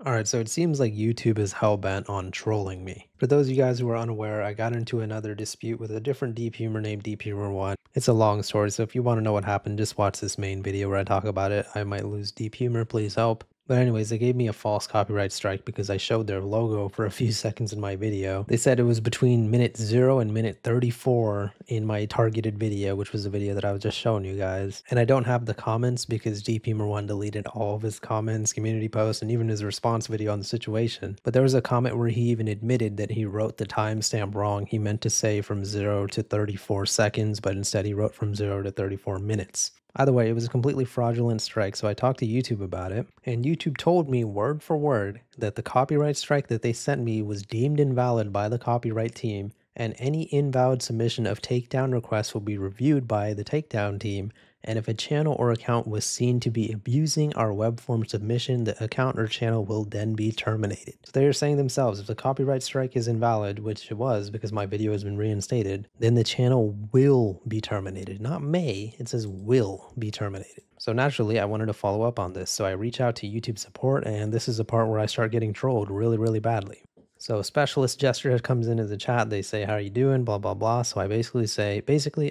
Alright, so it seems like YouTube is hell-bent on trolling me. For those of you guys who are unaware, I got into another dispute with a different Deep Humor named DeepHumor1. It's a long story, so if you want to know what happened, just watch this main video where I talk about it. I might lose Deep Humor, please help. But anyways, they gave me a false copyright strike because I showed their logo for a few seconds in my video. They said it was between minute 0 and minute 34 in my targeted video, which was the video that I was just showing you guys. And I don't have the comments because DeepHumor1 deleted all of his comments, community posts, and even his response video on the situation. But there was a comment where he even admitted that he wrote the timestamp wrong. He meant to say from 0 to 34 seconds, but instead he wrote from 0 to 34 minutes. Either way, it was a completely fraudulent strike, so I talked to YouTube about it, and YouTube told me word for word that the copyright strike that they sent me was deemed invalid by the copyright team, and any invalid submission of takedown requests will be reviewed by the takedown team, and if a channel or account was seen to be abusing our web form submission, the account or channel will then be terminated. So they're saying themselves, if the copyright strike is invalid, which it was because my video has been reinstated, then the channel will be terminated. Not may, it says will be terminated. So naturally, I wanted to follow up on this. So I reach out to YouTube support, and this is the part where I start getting trolled really, really badly. So specialist gesture comes into the chat. They say, how are you doing? Blah, blah, blah. So I basically say,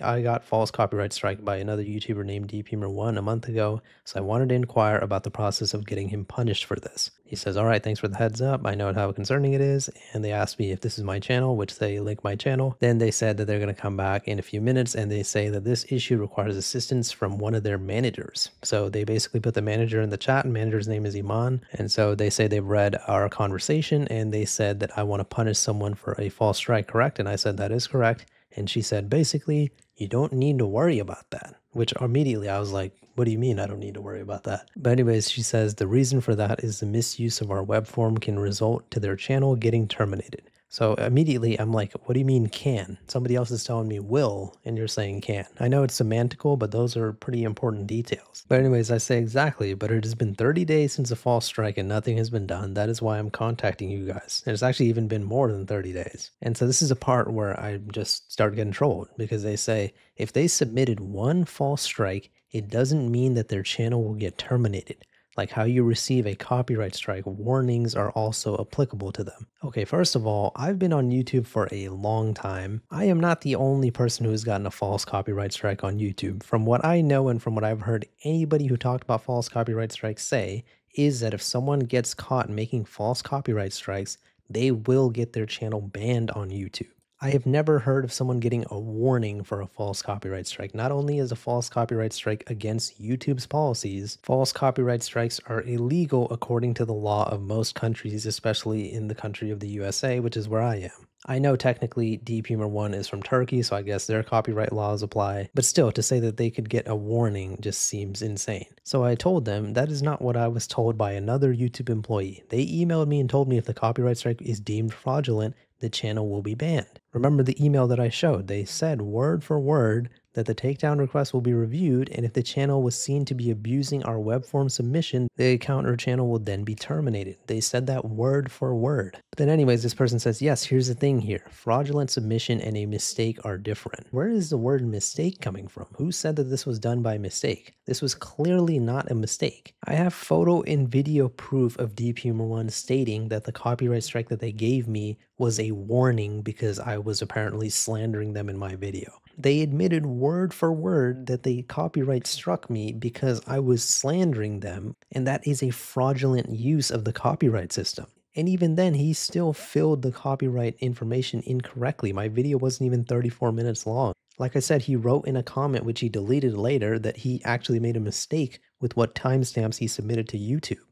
I got false copyright strike by another YouTuber named DeepHumor1 a month ago. So I wanted to inquire about the process of getting him punished for this. He says, all right, thanks for the heads up. I know how concerning it is. And they asked me if this is my channel, which they link my channel. Then they said that they're going to come back in a few minutes, and they say that this issue requires assistance from one of their managers. So they basically put the manager in the chat, and manager's name is Iman. And so they say they've read our conversation, and they said that I want to punish someone for a false strike, correct? And I said, that is correct. And she said, basically, you don't need to worry about that. Which immediately I was like, what do you mean I don't need to worry about that? But anyways, she says the reason for that is the misuse of our web form can result to their channel getting terminated. So immediately I'm like, what do you mean can? Somebody else is telling me will, and you're saying can. I know it's semantical, but those are pretty important details. But anyways, I say exactly, but it has been 30 days since a false strike and nothing has been done. That is why I'm contacting you guys. And it's actually even been more than 30 days. And so this is a part where I just start getting trolled because they say if they submitted one false strike, it doesn't mean that their channel will get terminated. Like how you receive a copyright strike, warnings are also applicable to them. Okay, first of all, I've been on YouTube for a long time. I am not the only person who's gotten a false copyright strike on YouTube. From what I know and from what I've heard anybody who talked about false copyright strikes say, is that if someone gets caught making false copyright strikes, they will get their channel banned on YouTube. I have never heard of someone getting a warning for a false copyright strike. Not only is a false copyright strike against YouTube's policies, false copyright strikes are illegal according to the law of most countries, especially in the country of the USA, which is where I am. I know technically DeepHumor1 is from Turkey, so I guess their copyright laws apply, but still, to say that they could get a warning just seems insane. So I told them that is not what I was told by another YouTube employee. They emailed me and told me if the copyright strike is deemed fraudulent, the channel will be banned. Remember the email that I showed? They said word for word that the takedown request will be reviewed, and if the channel was seen to be abusing our web form submission, the account or channel will then be terminated. They said that word for word. But then anyways, this person says, yes, here's the thing here. Fraudulent submission and a mistake are different. Where is the word mistake coming from? Who said that this was done by mistake? This was clearly not a mistake. I have photo and video proof of DeepHumor1 stating that the copyright strike that they gave me was a warning because I was apparently slandering them in my video. They admitted word for word that the copyright struck me because I was slandering them, and that is a fraudulent use of the copyright system. And even then, he still filled the copyright information incorrectly. My video wasn't even 34 minutes long. Like I said, he wrote in a comment, which he deleted later, that he actually made a mistake with what timestamps he submitted to YouTube.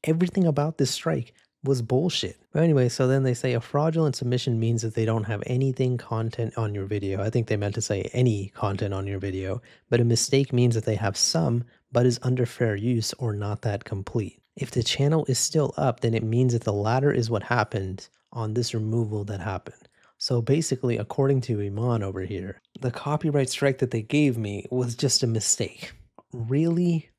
Everything about this strike was bullshit. But anyway, so then they say a fraudulent submission means that they don't have anything content on your video. I think they meant to say any content on your video, but a mistake means that they have some, but is under fair use or not that complete. If the channel is still up, then it means that the latter is what happened on this removal that happened. So basically, according to Iman over here, the copyright strike that they gave me was just a mistake. Really?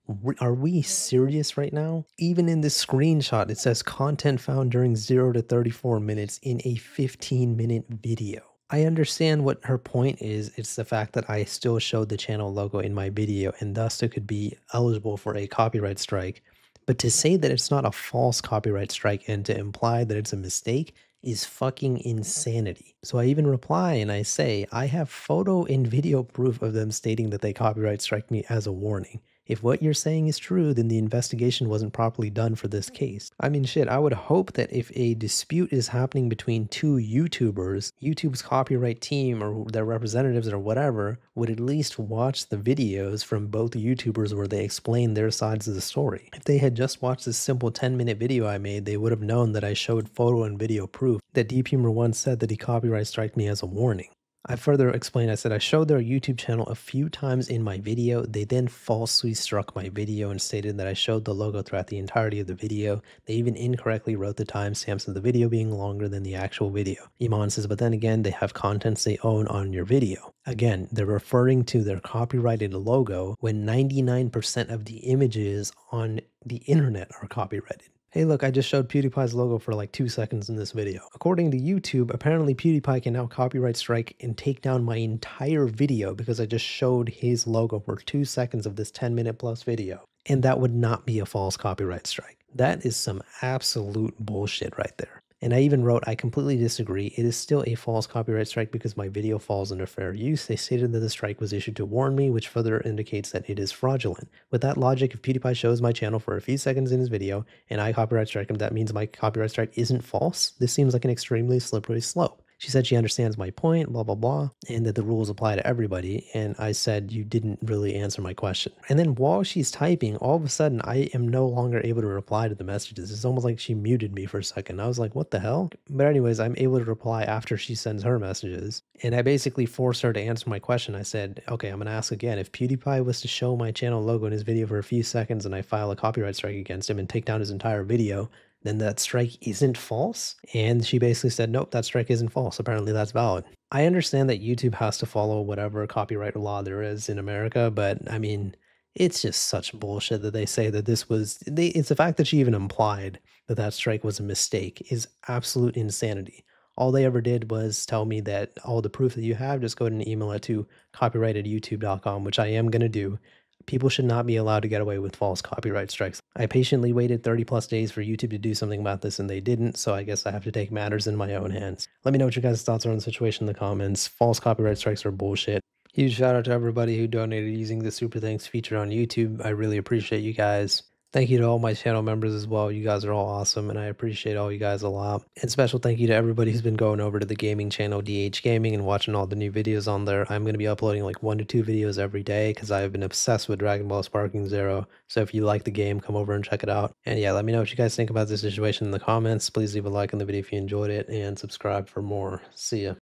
Are we serious right now? Even in this screenshot, it says content found during 0 to 34 minutes in a 15-minute video. I understand what her point is. It's the fact that I still showed the channel logo in my video, and thus it could be eligible for a copyright strike. But to say that it's not a false copyright strike and to imply that it's a mistake is fucking insanity. So I even reply and I say, I have photo and video proof of them stating that they copyright strike me as a warning. If what you're saying is true, then the investigation wasn't properly done for this case. I mean, shit, I would hope that if a dispute is happening between two YouTubers, YouTube's copyright team or their representatives or whatever would at least watch the videos from both YouTubers where they explain their sides of the story. If they had just watched this simple 10-minute video I made, they would have known that I showed photo and video proof that DeepHumor once said that he copyright striked me as a warning. I further explained, I said I showed their YouTube channel a few times in my video. They then falsely struck my video and stated that I showed the logo throughout the entirety of the video. They even incorrectly wrote the timestamps of the video being longer than the actual video. Iman says, but then again, they have contents they own on your video. Again, they're referring to their copyrighted logo when 99% of the images on the internet are copyrighted. Hey look, I just showed PewDiePie's logo for like 2 seconds in this video. According to YouTube, apparently PewDiePie can now copyright strike and take down my entire video because I just showed his logo for 2 seconds of this 10-minute plus video. And that would not be a false copyright strike. That is some absolute bullshit right there. And I even wrote, I completely disagree. It is still a false copyright strike because my video falls under fair use. They stated that the strike was issued to warn me, which further indicates that it is fraudulent. With that logic, if PewDiePie shows my channel for a few seconds in his video and I copyright strike him, that means my copyright strike isn't false? This seems like an extremely slippery slope. She said she understands my point, blah, blah, blah, and that the rules apply to everybody. And I said, you didn't really answer my question. And then while she's typing, all of a sudden, I am no longer able to reply to the messages. It's almost like she muted me for a second. I was like, what the hell? But anyways, I'm able to reply after she sends her messages. And I basically forced her to answer my question. I said, okay, I'm going to ask again. If PewDiePie was to show my channel logo in his video for a few seconds and I file a copyright strike against him and take down his entire video, then that strike isn't false? And she basically said, nope, that strike isn't false. Apparently that's valid. I understand that YouTube has to follow whatever copyright law there is in America, but I mean, it's just such bullshit that they say that this was, it's the fact that she even implied that that strike was a mistake is absolute insanity. All they ever did was tell me that all the proof that you have, just go ahead and email it to copyrightedyoutube.com, which I am going to do. People should not be allowed to get away with false copyright strikes. I patiently waited 30 plus days for YouTube to do something about this and they didn't, so I guess I have to take matters in my own hands. Let me know what your guys' thoughts are on the situation in the comments. False copyright strikes are bullshit. Huge shout out to everybody who donated using the Super Thanks feature on YouTube. I really appreciate you guys. Thank you to all my channel members as well. You guys are all awesome, and I appreciate all you guys a lot. And special thank you to everybody who's been going over to the gaming channel DH Gaming and watching all the new videos on there. I'm going to be uploading like 1 to 2 videos every day because I've been obsessed with Dragon Ball Sparking Zero. So if you like the game, come over and check it out. And yeah, let me know what you guys think about this situation in the comments. Please leave a like on the video if you enjoyed it and subscribe for more. See ya.